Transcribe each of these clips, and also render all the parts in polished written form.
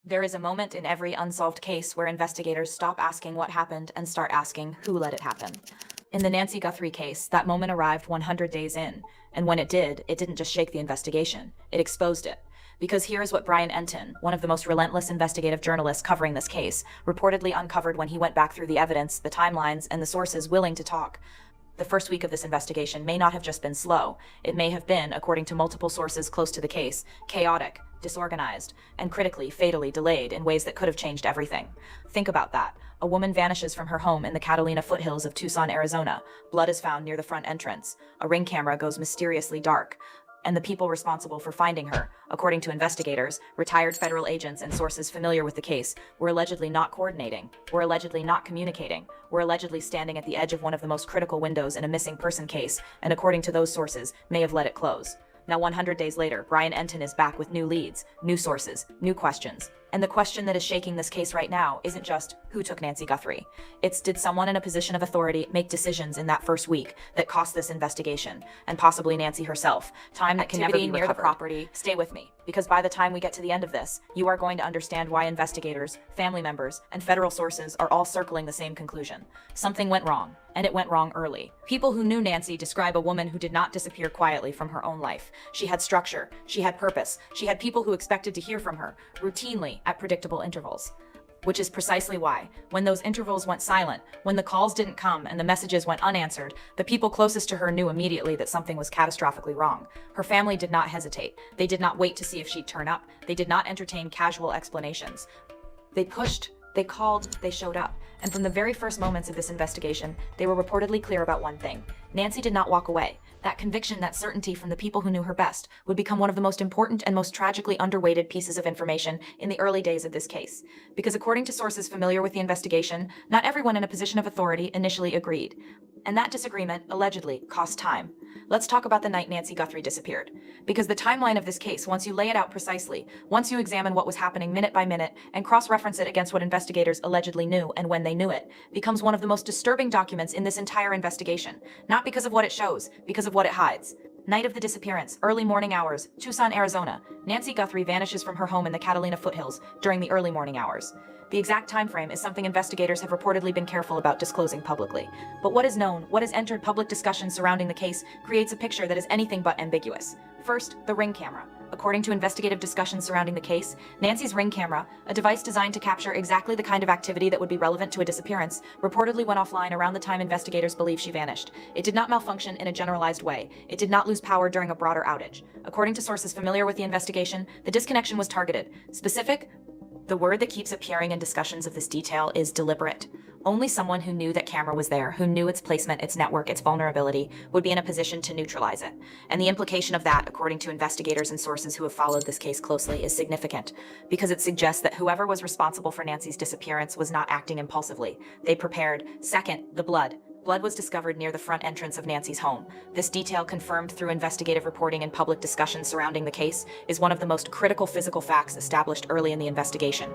There is a moment in every unsolved case where investigators stop asking what happened and start asking who let it happen. In the Nancy Guthrie case, that moment arrived 100 days in, and when it did, it didn't just shake the investigation, it exposed it. Because here is what Brian Enton, one of the most relentless investigative journalists covering this case, reportedly uncovered when he went back through the evidence, the timelines, and the sources willing to talk. The first week of this investigation may not have just been slow. It may have been, according to multiple sources close to the case, chaotic, disorganized, and critically, fatally delayed in ways that could have changed everything. Think about that. A woman vanishes from her home in the Catalina foothills of Tucson, Arizona. Blood is found near the front entrance. A ring camera goes mysteriously dark. And the people responsible for finding her, according to investigators, retired federal agents and sources familiar with the case, were allegedly not coordinating, were allegedly not communicating, were allegedly standing at the edge of one of the most critical windows in a missing person case, and according to those sources, may have let it close. Now 100 days later, Brian Enton is back with new leads, new sources, new questions. And the question that is shaking this case right now isn't just who took Nancy Guthrie. It's did someone in a position of authority make decisions in that first week that cost this investigation, and possibly Nancy herself, time that can never be recovered. Near the property. Stay with me, because by the time we get to the end of this, you are going to understand why investigators, family members, and federal sources are all circling the same conclusion. Something went wrong, and it went wrong early. People who knew Nancy describe a woman who did not disappear quietly from her own life. She had structure, she had purpose, she had people who expected to hear from her, routinely, at predictable intervals. Which is precisely why, when those intervals went silent, when the calls didn't come and the messages went unanswered, the people closest to her knew immediately that something was catastrophically wrong. Her family did not hesitate. They did not wait to see if she'd turn up. They did not entertain casual explanations. They pushed, they called, they showed up. And from the very first moments of this investigation, they were reportedly clear about one thing. Nancy did not walk away. That conviction, that certainty from the people who knew her best, would become one of the most important and most tragically underweighted pieces of information in the early days of this case. Because according to sources familiar with the investigation, not everyone in a position of authority initially agreed. And that disagreement, allegedly, cost time. Let's talk about the night Nancy Guthrie disappeared. Because the timeline of this case, once you lay it out precisely, once you examine what was happening minute by minute, and cross-reference it against what investigators allegedly knew and when they knew it, becomes one of the most disturbing documents in this entire investigation. Not because of what it shows, because of what it hides. Night of the disappearance, early morning hours, Tucson, Arizona. Nancy Guthrie vanishes from her home in the Catalina foothills during the early morning hours. The exact time frame is something investigators have reportedly been careful about disclosing publicly. But what is known, what has entered public discussion surrounding the case, creates a picture that is anything but ambiguous. First, the ring camera. According to investigative discussions surrounding the case, Nancy's ring camera, a device designed to capture exactly the kind of activity that would be relevant to a disappearance, reportedly went offline around the time investigators believe she vanished. It did not malfunction in a generalized way. It did not lose power during a broader outage. According to sources familiar with the investigation, the disconnection was targeted. Specific? The word that keeps appearing in discussions of this detail is deliberate. Only someone who knew that camera was there, who knew its placement, its network, its vulnerability, would be in a position to neutralize it. And the implication of that, according to investigators and sources who have followed this case closely, is significant, because it suggests that whoever was responsible for Nancy's disappearance was not acting impulsively. They prepared. Second, the blood. Blood was discovered near the front entrance of Nancy's home. This detail, confirmed through investigative reporting and public discussion surrounding the case, is one of the most critical physical facts established early in the investigation.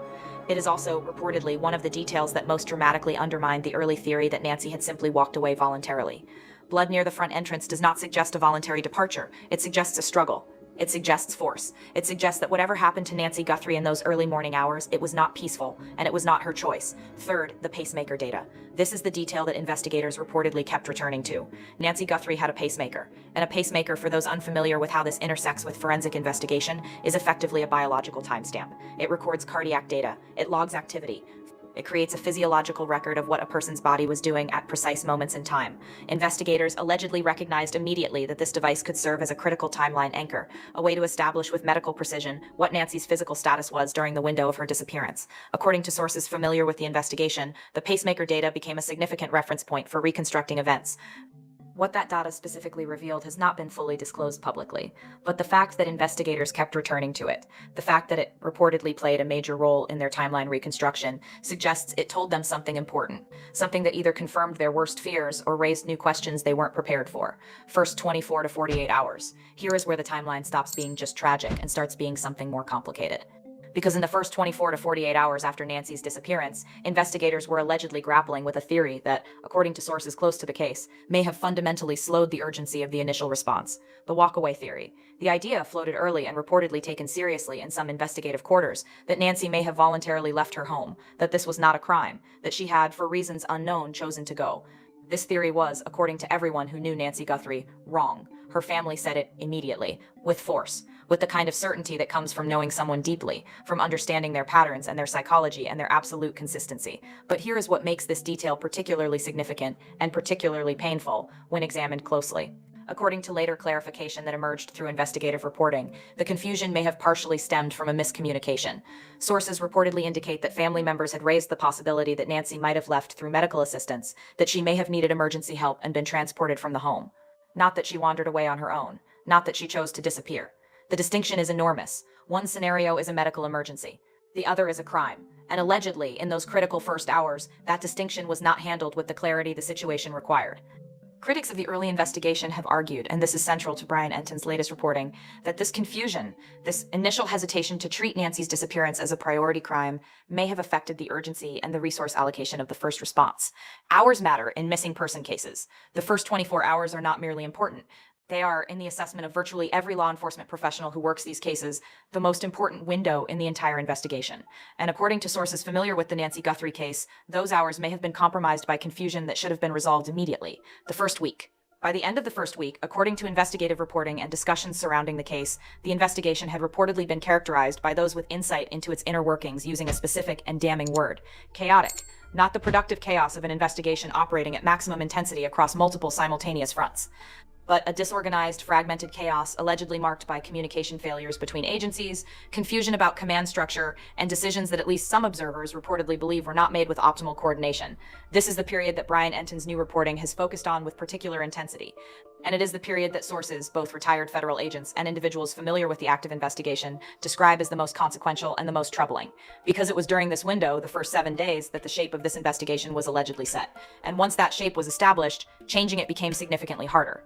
It is also, reportedly, one of the details that most dramatically undermined the early theory that Nancy had simply walked away voluntarily. Blood near the front entrance does not suggest a voluntary departure. It suggests a struggle. It suggests force. It suggests that whatever happened to Nancy Guthrie in those early morning hours, it was not peaceful, and it was not her choice. Third, the pacemaker data. This is the detail that investigators reportedly kept returning to. Nancy Guthrie had a pacemaker, and a pacemaker, for those unfamiliar with how this intersects with forensic investigation, is effectively a biological timestamp. It records cardiac data. It logs activity. It creates a physiological record of what a person's body was doing at precise moments in time. Investigators allegedly recognized immediately that this device could serve as a critical timeline anchor, a way to establish with medical precision what Nancy's physical status was during the window of her disappearance. According to sources familiar with the investigation, the pacemaker data became a significant reference point for reconstructing events. What that data specifically revealed has not been fully disclosed publicly, but the fact that investigators kept returning to it, the fact that it reportedly played a major role in their timeline reconstruction, suggests it told them something important, something that either confirmed their worst fears or raised new questions they weren't prepared for. First 24 to 48 hours. Here is where the timeline stops being just tragic and starts being something more complicated. because in the first 24 to 48 hours after Nancy's disappearance, investigators were allegedly grappling with a theory that, according to sources close to the case, may have fundamentally slowed the urgency of the initial response: the walkaway theory. The idea floated early and reportedly taken seriously in some investigative quarters that Nancy may have voluntarily left her home, that this was not a crime, that she had, for reasons unknown, chosen to go. This theory was, according to everyone who knew Nancy Guthrie, wrong. Her family said it immediately, with force, with the kind of certainty that comes from knowing someone deeply, from understanding their patterns and their psychology and their absolute consistency. But here is what makes this detail particularly significant and particularly painful when examined closely. According to later clarification that emerged through investigative reporting, the confusion may have partially stemmed from a miscommunication. Sources reportedly indicate that family members had raised the possibility that Nancy might have left through medical assistance, that she may have needed emergency help and been transported from the home. Not that she wandered away on her own, not that she chose to disappear. The distinction is enormous. One scenario is a medical emergency. The other is a crime. And allegedly, in those critical first hours, that distinction was not handled with the clarity the situation required. Critics of the early investigation have argued, and this is central to Brian Enton's latest reporting, that this confusion, this initial hesitation to treat Nancy's disappearance as a priority crime, may have affected the urgency and the resource allocation of the first response. Hours matter in missing person cases. The first 24 hours are not merely important. They are, in the assessment of virtually every law enforcement professional who works these cases, the most important window in the entire investigation. And according to sources familiar with the Nancy Guthrie case, those hours may have been compromised by confusion that should have been resolved immediately. The first week. By the end of the first week, according to investigative reporting and discussions surrounding the case, the investigation had reportedly been characterized by those with insight into its inner workings using a specific and damning word: chaotic. Not the productive chaos of an investigation operating at maximum intensity across multiple simultaneous fronts, but a disorganized, fragmented chaos allegedly marked by communication failures between agencies, confusion about command structure, and decisions that at least some observers reportedly believe were not made with optimal coordination. This is the period that Brian Enton's new reporting has focused on with particular intensity. And it is the period that sources, both retired federal agents and individuals familiar with the active investigation, describe as the most consequential and the most troubling. Because it was during this window, the first 7 days, that the shape of this investigation was allegedly set. And once that shape was established, changing it became significantly harder.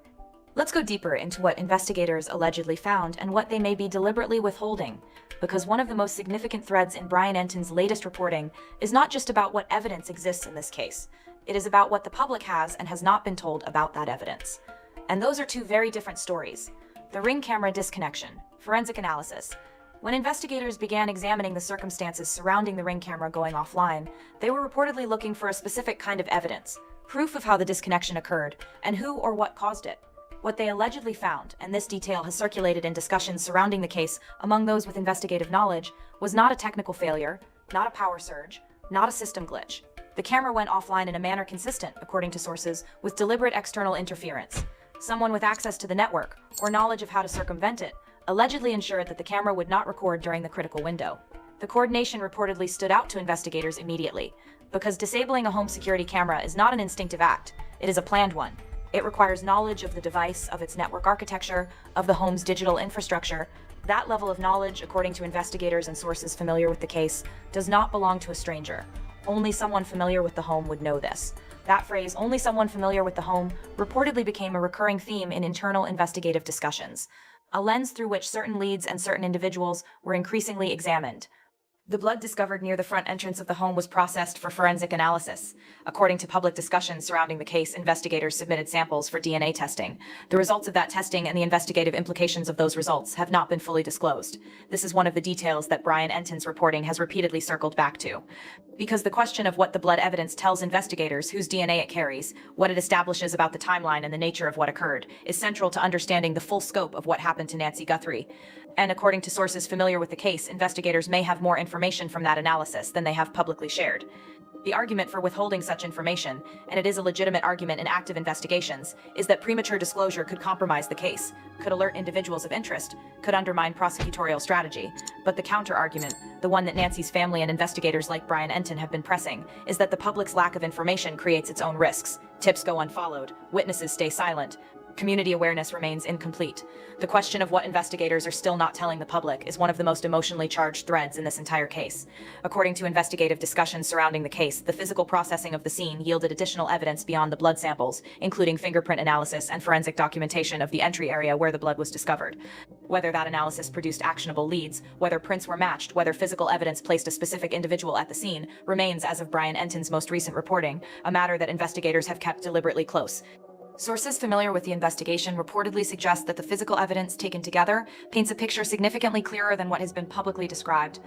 Let's go deeper into what investigators allegedly found and what they may be deliberately withholding, because one of the most significant threads in Brian Enton's latest reporting is not just about what evidence exists in this case. It is about what the public has and has not been told about that evidence. And those are two very different stories. The Ring camera disconnection, forensic analysis. When investigators began examining the circumstances surrounding the Ring camera going offline, they were reportedly looking for a specific kind of evidence, proof of how the disconnection occurred and who or what caused it. What they allegedly found, and this detail has circulated in discussions surrounding the case among those with investigative knowledge, was not a technical failure, not a power surge, not a system glitch. The camera went offline in a manner consistent, according to sources, with deliberate external interference. Someone with access to the network, or knowledge of how to circumvent it, allegedly ensured that the camera would not record during the critical window. The coordination reportedly stood out to investigators immediately, because disabling a home security camera is not an instinctive act, it is a planned one. It requires knowledge of the device, of its network architecture, of the home's digital infrastructure. That level of knowledge, according to investigators and sources familiar with the case, does not belong to a stranger. Only someone familiar with the home would know this. That phrase, "only someone familiar with the home," reportedly became a recurring theme in internal investigative discussions, a lens through which certain leads and certain individuals were increasingly examined. The blood discovered near the front entrance of the home was processed for forensic analysis. According to public discussions surrounding the case, investigators submitted samples for DNA testing. The results of that testing and the investigative implications of those results have not been fully disclosed. This is one of the details that Brian Enton's reporting has repeatedly circled back to. Because the question of what the blood evidence tells investigators, whose DNA it carries, what it establishes about the timeline and the nature of what occurred, is central to understanding the full scope of what happened to Nancy Guthrie. And according to sources familiar with the case, investigators may have more information from that analysis than they have publicly shared. The argument for withholding such information, and it is a legitimate argument in active investigations, is that premature disclosure could compromise the case, could alert individuals of interest, could undermine prosecutorial strategy. But the counter-argument, the one that Nancy's family and investigators like Brian Enton have been pressing, is that the public's lack of information creates its own risks. Tips go unfollowed, witnesses stay silent. Community awareness remains incomplete. The question of what investigators are still not telling the public is one of the most emotionally charged threads in this entire case. According to investigative discussions surrounding the case, the physical processing of the scene yielded additional evidence beyond the blood samples, including fingerprint analysis and forensic documentation of the entry area where the blood was discovered. Whether that analysis produced actionable leads, whether prints were matched, whether physical evidence placed a specific individual at the scene, remains, as of Brian Enton's most recent reporting, a matter that investigators have kept deliberately close. Sources familiar with the investigation reportedly suggest that the physical evidence taken together paints a picture significantly clearer than what has been publicly described.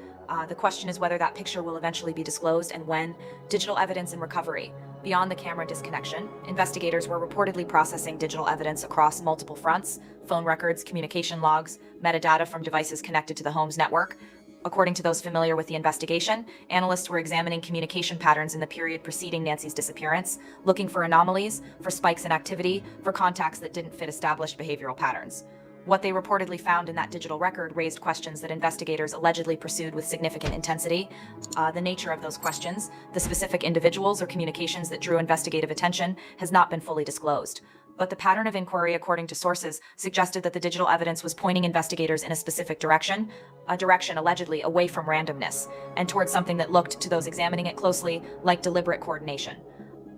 The question is whether that picture will eventually be disclosed and when. Digital evidence and recovery. Beyond the camera disconnection, investigators were reportedly processing digital evidence across multiple fronts: phone records, communication logs, metadata from devices connected to the home's network. According to those familiar with the investigation, analysts were examining communication patterns in the period preceding Nancy's disappearance, looking for anomalies, for spikes in activity, for contacts that didn't fit established behavioral patterns. What they reportedly found in that digital record raised questions that investigators allegedly pursued with significant intensity. The nature of those questions, the specific individuals or communications that drew investigative attention, has not been fully disclosed. But the pattern of inquiry, according to sources, suggested that the digital evidence was pointing investigators in a specific direction, a direction allegedly away from randomness, and towards something that looked, to those examining it closely, like deliberate coordination.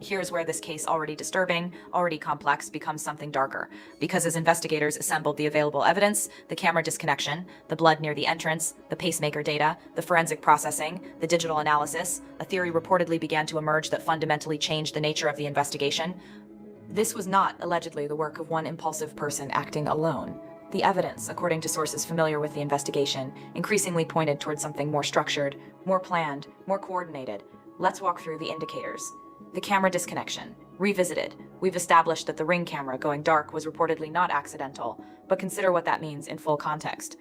Here's where this case, already disturbing, already complex, becomes something darker. Because as investigators assembled the available evidence, the camera disconnection, the blood near the entrance, the pacemaker data, the forensic processing, the digital analysis, a theory reportedly began to emerge that fundamentally changed the nature of the investigation. This was not, allegedly, the work of one impulsive person acting alone. The evidence, according to sources familiar with the investigation, increasingly pointed towards something more structured, more planned, more coordinated. Let's walk through the indicators. The camera disconnection. Revisited. We've established that the Ring camera going dark was reportedly not accidental, but consider what that means in full context.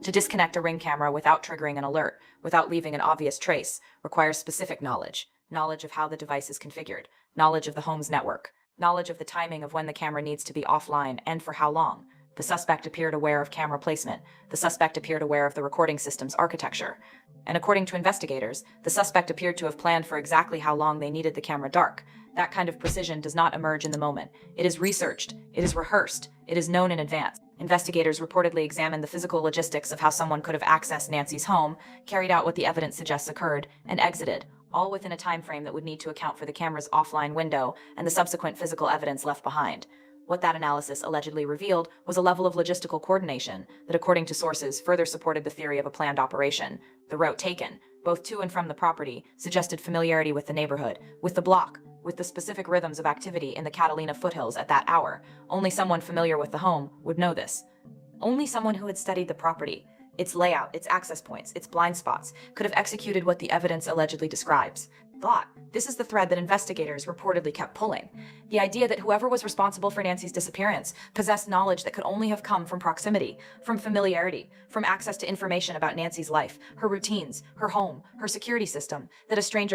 To disconnect a Ring camera without triggering an alert, without leaving an obvious trace, requires specific knowledge. Knowledge of how the device is configured, knowledge of the home's network, knowledge of the timing of when the camera needs to be offline and for how long. The suspect appeared aware of camera placement. The suspect appeared aware of the recording system's architecture. And according to investigators, the suspect appeared to have planned for exactly how long they needed the camera dark. That kind of precision does not emerge in the moment. It is researched. It is rehearsed. It is known in advance. Investigators reportedly examined the physical logistics of how someone could have accessed Nancy's home, carried out what the evidence suggests occurred, and exited, all within a time frame that would need to account for the camera's offline window and the subsequent physical evidence left behind. What that analysis allegedly revealed was a level of logistical coordination that, according to sources, further supported the theory of a planned operation. The route taken, both to and from the property, suggested familiarity with the neighborhood, with the block, with the specific rhythms of activity in the Catalina foothills at that hour. Only someone familiar with the home would know this. Only someone who had studied the property, its layout, its access points, its blind spots, could have executed what the evidence allegedly describes. This is the thread that investigators reportedly kept pulling. The idea that whoever was responsible for Nancy's disappearance possessed knowledge that could only have come from proximity, from familiarity, from access to information about Nancy's life, her routines, her home, her security system, that a stranger